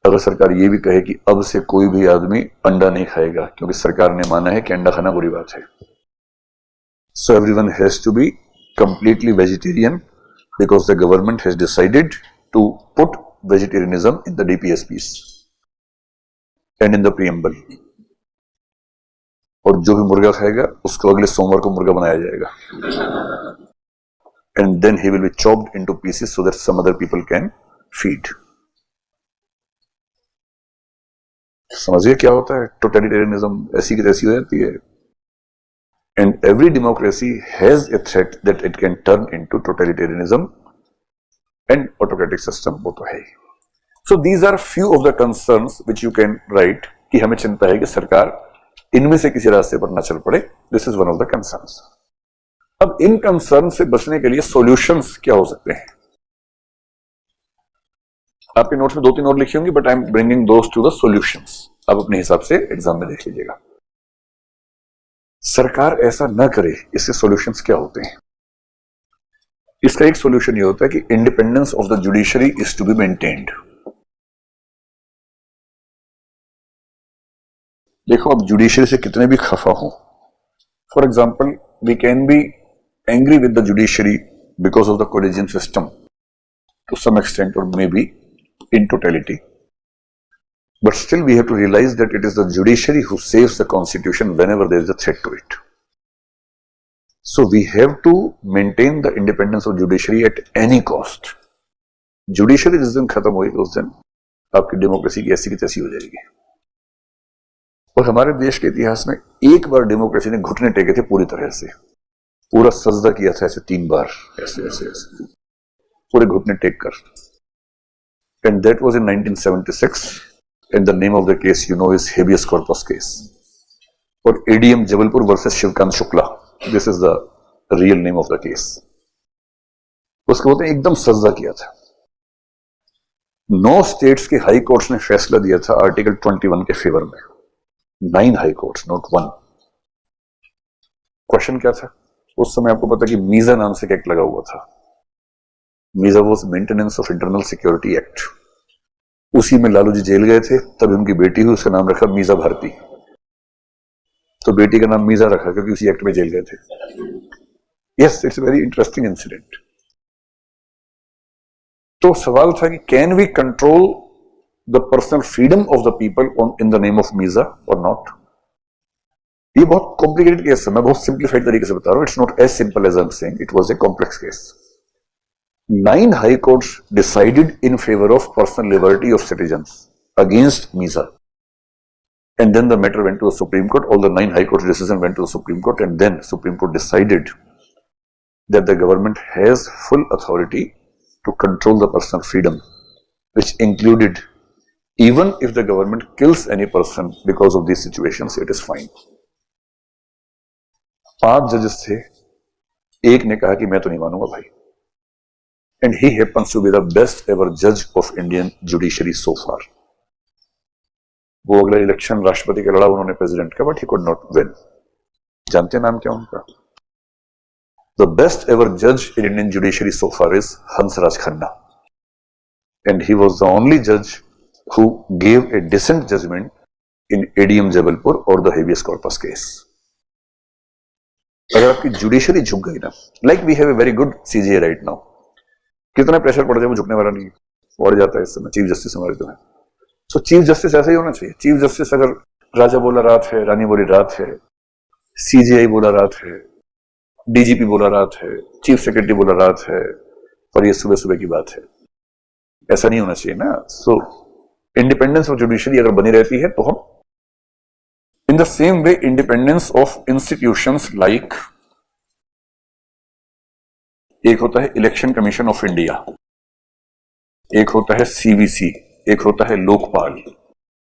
अगर सरकार ये भी कहे कि अब से कोई भी आदमी अंडा नहीं खाएगा क्योंकि सरकार ने माना है कि अंडा खाना बुरी बात है, so everyone has to be completely vegetarian because the government has decided to put vegetarianism in the DPSPs and in the preamble. और जो भी मुर्गा खाएगा उसको अगले सोमवार को मुर्गा बनाया जाएगा, and then he will be chopped into pieces so that some other people can feed. समझिए क्या होता है टोटलिटेरियनिज्म, ऐसी की तैसी हो जाती है. And every democracy has a threat that it can turn into totalitarianism and autocratic system, वो तो है. So these are few of the concerns which you can write कि हमें चिंता है कि सरकार इनमें से किसी रास्ते पर न चल पड़े. This is one of the concerns. अब इन कंसर्न से बचने के लिए सॉल्यूशंस क्या हो सकते हैं? आपके नोट्स में 2-3 और लिखी होंगी, but I am bringing those two the solutions. आप अपने हिसाब से एग्जाम में देख लीजिएगा. सरकार ऐसा न करे, इससे सॉल्यूशंस क्या होते हैं? इसका एक सॉल्यूशन ये होता है कि independence of the judiciary is to be maintained. देखो, अब जुडिशरी से कितने भी खफा हो, for example we can be angry with the judiciary because of the collegium system to some extent और may be in totality, but still we have to realize that it is the judiciary who saves the constitution whenever there is a threat to it. So we have to maintain the independence of judiciary at any cost. Judiciary जिस दिन खत्म हुई तो उस दिन आपकी democracy की ऐसी की तैसी हो जाएगी. और हमारे देश के इतिहास में एक बार डेमोक्रेसी ने घुटने टेके थे पूरी तरह से, पूरा सजदा किया था ऐसे 3 बार, ऐसे ऐसे ऐसे पूरे घुटने टेक कर. And that was in 1976. And the name of the case you know is habeas corpus case or ADM Jabalpur versus Shivkant Shukla. This is the real name of the case. उसको बोलते हैं एकदम सजदा किया था. 9 states के high courts ने फैसला दिया था आर्टिकल 21 के फेवर में. 9 हाई कोर्ट्स, नॉट 1. क्वेश्चन क्या था उस समय? आपको पता कि मीजा नाम से एक एक्ट लगा हुआ था. MISA was maintenance of internal security act. उसी में लालू जी जेल गए थे, तब उनकी बेटी हुई, उसका नाम रखा मीजा भारती. तो बेटी का नाम मीजा रखा क्योंकि उसी एक्ट में जेल गए थे. Yes, it's very interesting incident. तो सवाल था कि can we control the personal freedom of the people in the name of MISA और नॉट? ये बहुत कॉम्प्लिकेटेड केस है, मैं बहुत सिंप्लीफाइड तरीके से बता रहा हूं. It's not as simple as I am saying, it was a complex case. 9 high courts decided in favor of personal liberty of citizens against MISA. And then the matter went to the Supreme Court. All the 9 high court decisions went to the Supreme Court, and then Supreme Court decided that the government has full authority to control the personal freedom, which included even if the government kills any person because of these situations, it is fine. 5 जजेस थे, एक ने कहा कि मैं तो नहीं मानूंगा भाई. And he happens to be the best ever judge of Indian judiciary so far. वो अगला इलेक्शन राष्ट्रपति का लड़ा उन्होंने प्रेसिडेंट का, but he could not win. जानते हैं नाम क्या उनका? The best ever judge in Indian judiciary so far is Hansraj Khanna, and he was the only judge who gave a decent judgment in ADM Jabalpur or the habeas corpus case. अगर आपकी judiciary झुक गई ना, like we have a very good CJA right now, कितना pressure पड़ जाए वो झुकने वाला नहीं, बढ़ जाता है इस समय. चीफ जस्टिस हमारे तो है. सो चीफ जस्टिस ऐसा ही होना चाहिए. चीफ जस्टिस अगर राजा बोला रात है, रानी बोली रात है, सीजीआई बोला रात है, डीजीपी बोला रात है, चीफ सेक्रेटरी बोला रात है, और ये सुबह सुबह की बात है, ऐसा नहीं होना चाहिए ना. सो इंडिपेंडेंस ऑफ जुडिशरी अगर बनी रहती है तो हम in the same way independence of institutions like, एक होता है इलेक्शन कमीशन ऑफ इंडिया, एक होता है सीवीसी, एक होता है लोकपाल,